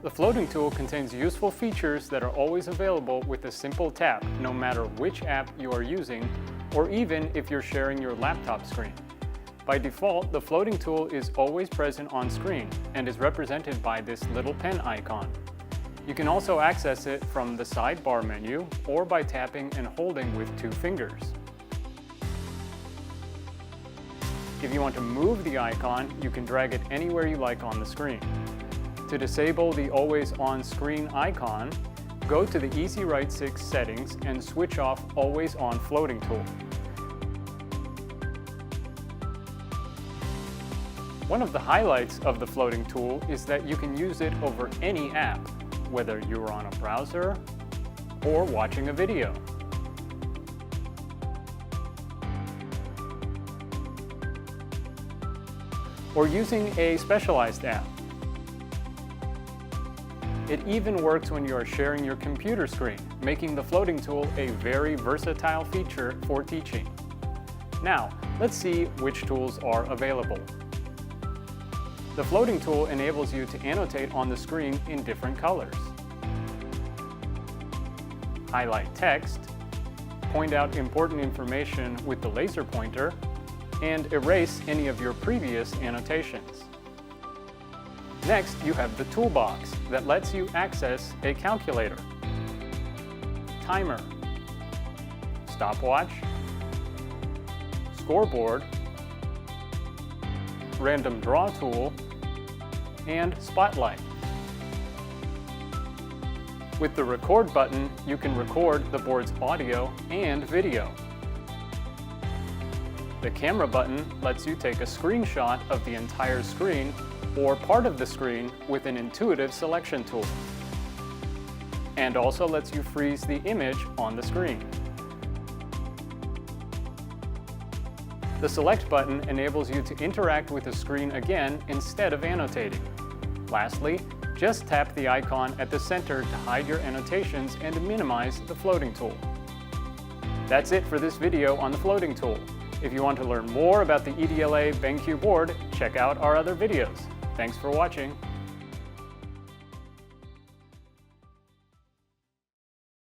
The floating tool contains useful features that are always available with a simple tap, no matter which app you are using, or even if you're sharing your laptop screen. By default, the floating tool is always present on screen and is represented by this little pen icon. You can also access it from the sidebar menu or by tapping and holding with 2 fingers. If you want to move the icon, you can drag it anywhere you like on the screen. To disable the Always On Screen icon, go to the Easy Right 6 settings and switch off Always On Floating Tool. One of the highlights of the floating tool is that you can use it over any app, whether you're on a browser or watching a video. Or using a specialized app. It even works when you are sharing your computer screen, making the floating tool a very versatile feature for teaching. Now, let's see which tools are available. The floating tool enables you to annotate on the screen in different colors, highlight text, point out important information with the laser pointer, and erase any of your previous annotations. Next, you have the toolbox that lets you access a calculator, timer, stopwatch, scoreboard, random draw tool, and spotlight. With the record button, you can record the board's audio and video. The camera button lets you take a screenshot of the entire screen or part of the screen with an intuitive selection tool, and also lets you freeze the image on the screen. The Select button enables you to interact with the screen again instead of annotating. Lastly, just tap the icon at the center to hide your annotations and minimize the floating tool. That's it for this video on the floating tool. If you want to learn more about the EDLA BenQ board, check out our other videos. Thanks for watching.